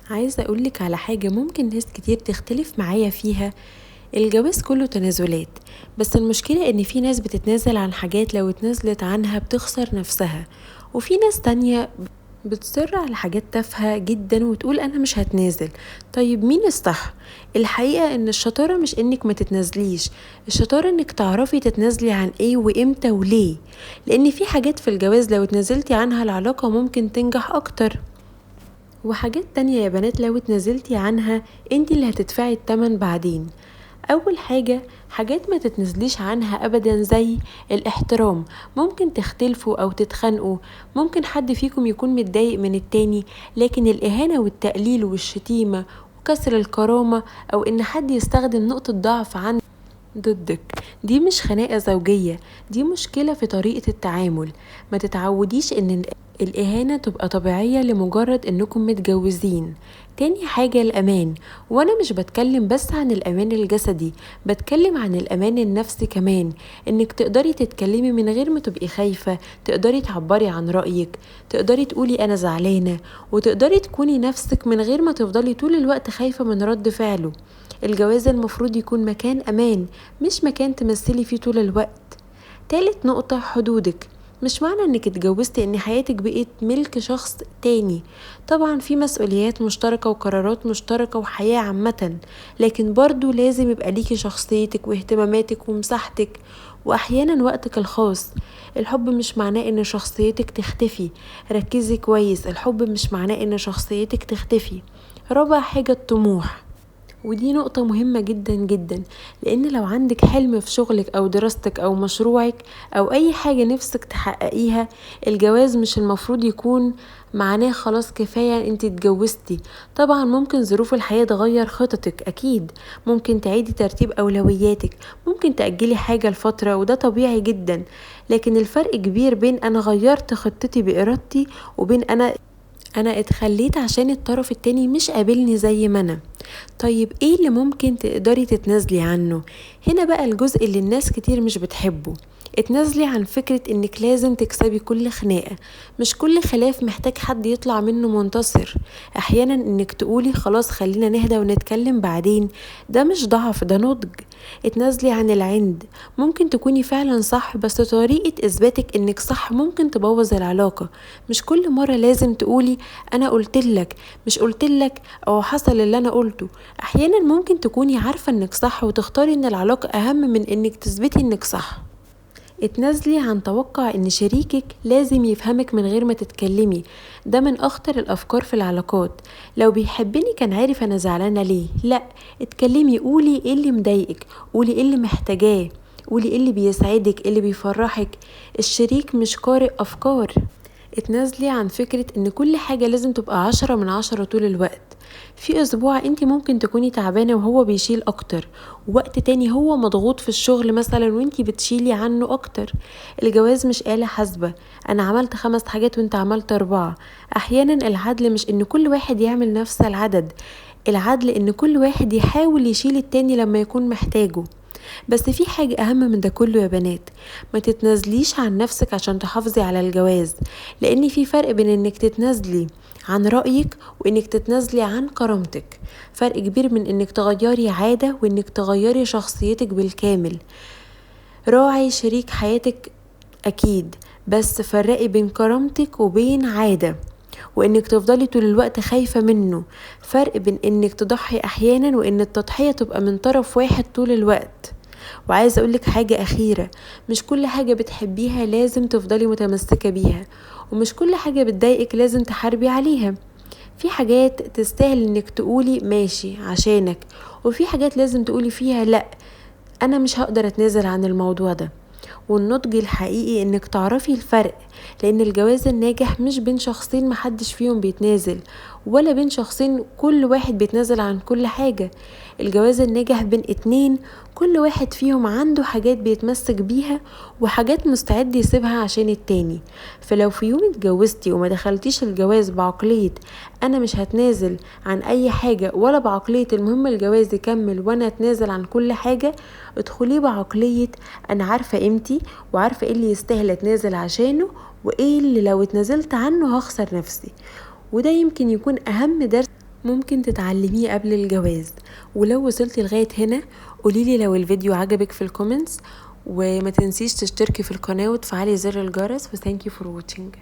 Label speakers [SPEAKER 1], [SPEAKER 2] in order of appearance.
[SPEAKER 1] عايزة أقولك على حاجة ممكن ناس كتير تختلف معايا فيها. الجواز كله تنازلات، بس المشكلة إن في ناس بتتنازل عن حاجات لو اتنازلت عنها بتخسر نفسها، وفي ناس تانية بتصر على حاجات تافهة جدا وتقول أنا مش هتنازل. طيب مين الصح؟ الحقيقة إن الشطارة مش إنك ما تتنازليش، الشطارة إنك تعرفي تتنازلي عن إيه وإمتى وليه، لأن في حاجات في الجواز لو اتنازلتي عنها العلاقة ممكن تنجح أكتر، وحاجات تانية يا بنات لو اتنازلتي عنها انتي اللي هتدفعي التمن بعدين. اول حاجة، حاجات ما تتنزليش عنها ابدا زي الاحترام. ممكن تختلفوا او تتخانقوا، ممكن حد فيكم يكون متضايق من التاني، لكن الاهانة والتقليل والشتيمة وكسر الكرامة او ان حد يستخدم نقطة ضعف ضدك، دي مش خناقة زوجية، دي مشكلة في طريقة التعامل. ما تتعوديش ان الإهانة تبقى طبيعية لمجرد انكم متجوزين. تاني حاجة الأمان، وانا مش بتكلم بس عن الأمان الجسدي، بتكلم عن الأمان النفسي كمان. انك تقدري تتكلمي من غير ما تبقي خايفة، تقدري تعبري عن رأيك، تقدري تقولي أنا زعلانة، وتقدري تكوني نفسك من غير ما تفضلي طول الوقت خايفة من رد فعله. الجواز المفروض يكون مكان أمان، مش مكان تمثلي فيه طول الوقت. تالت نقطة، حدودك. مش معنى انك اتجوزتي ان حياتك بقيت ملك شخص تاني. طبعا في مسؤوليات مشتركة وقرارات مشتركة وحياة عامة، لكن برضو لازم يبقى ليكي شخصيتك واهتماماتك ومساحتك واحيانا وقتك الخاص. الحب مش معناه ان شخصيتك تختفي، ركزي كويس، الحب مش معناه ان شخصيتك تختفي. رابع حاجة، الطموح، ودي نقطة مهمة جدا جدا، لأن لو عندك حلم في شغلك أو دراستك أو مشروعك أو أي حاجة نفسك تحققيها، الجواز مش المفروض يكون معناه خلاص كفاية انت اتجوزتي. طبعا ممكن ظروف الحياة تغير خططك، أكيد ممكن تعيدي ترتيب أولوياتك، ممكن تأجلي حاجة لفترة، وده طبيعي جدا. لكن الفرق كبير بين أنا غيرت خطتي بإرادتي وبين أنا اتخليت عشان الطرف التاني مش قابلني زي ما أنا. طيب ايه اللي ممكن تقدري تتنازلي عنه؟ هنا بقى الجزء اللي الناس كتير مش بتحبه. اتنازلي عن فكرة انك لازم تكسبي كل خناقة، مش كل خلاف محتاج حد يطلع منه منتصر. احيانا انك تقولي خلاص خلينا نهدى ونتكلم بعدين، ده مش ضعف، ده نضج. اتنازلي عن العند، ممكن تكوني فعلا صح بس طريقة اثباتك انك صح ممكن تبوظ العلاقة. مش كل مرة لازم تقولي انا قلتلك، مش قلتلك، او حصل اللي انا قلته. احيانا ممكن تكوني عارفة انك صح وتختاري ان العلاقة اهم من انك تثبتي انك صح. اتنازلي عن توقع ان شريكك لازم يفهمك من غير ما تتكلمي، ده من اخطر الافكار في العلاقات. لو بيحبني كان عارف انا زعلانة ليه. لا، اتكلمي، قولي ايه اللي مضايقك، قولي ايه اللي محتاجاه، قولي ايه اللي بيسعدك، ايه اللي بيفرحك. الشريك مش قارئ افكار. اتنازلي عن فكرة ان كل حاجة لازم تبقى 10 من 10 طول الوقت. في اسبوع انت ممكن تكوني تعبانة وهو بيشيل اكتر، وقت تاني هو مضغوط في الشغل مثلا وانت بتشيلي عنه اكتر. الجواز مش آلة حاسبة، انا عملت 5 حاجات وانت عملت 4. احيانا العدل مش ان كل واحد يعمل نفس العدد، العدل ان كل واحد يحاول يشيل التاني لما يكون محتاجه. بس في حاجة أهم من ده كله يا بنات، ما تتنازليش عن نفسك عشان تحافظي على الجواز، لأن في فرق بين إنك تتنازلي عن رأيك وإنك تتنازلي عن كرامتك. فرق كبير من إنك تغيري عادة وإنك تغيري شخصيتك بالكامل. راعي شريك حياتك أكيد، بس فرقي بين كرامتك وبين عادة، وإنك تفضلي طول الوقت خايفة منه. فرق بين إنك تضحي أحيانا وإن التضحية تبقى من طرف واحد طول الوقت. وعايزة أقولك حاجة أخيرة، مش كل حاجة بتحبيها لازم تفضلي متمسكة بيها، ومش كل حاجة بتضايقك لازم تحاربي عليها. في حاجات تستاهل انك تقولي ماشي عشانك، وفي حاجات لازم تقولي فيها لأ، أنا مش هقدر أتنازل عن الموضوع ده. والنضج الحقيقي انك تعرفي الفرق، لان الجواز الناجح مش بين شخصين محدش فيهم بيتنازل، ولا بين شخصين كل واحد بيتنازل عن كل حاجة. الجواز الناجح بين اتنين كل واحد فيهم عنده حاجات بيتمسك بيها وحاجات مستعد يسيبها عشان التاني. فلو في يوم اتجوزتي وما دخلتيش الجواز بعقلية انا مش هتنازل عن اي حاجة، ولا بعقلية المهم الجواز يكمل وانا اتنازل عن كل حاجة، ادخلي بعقلية انا عارفة قيمتي وعارفة ايه اللي يستاهل اتنازل عشانه، وايه اللي لو اتنازلت عنه هخسر نفسي. وده يمكن يكون اهم درس ممكن تتعلميه قبل الجواز. ولو وصلتي لغاية هنا قوليلي لو الفيديو عجبك في الكومنتس، وما تنسيش تشتركي في القناة وتفعلي زر الجرس. وثانك يو فور واتشنج.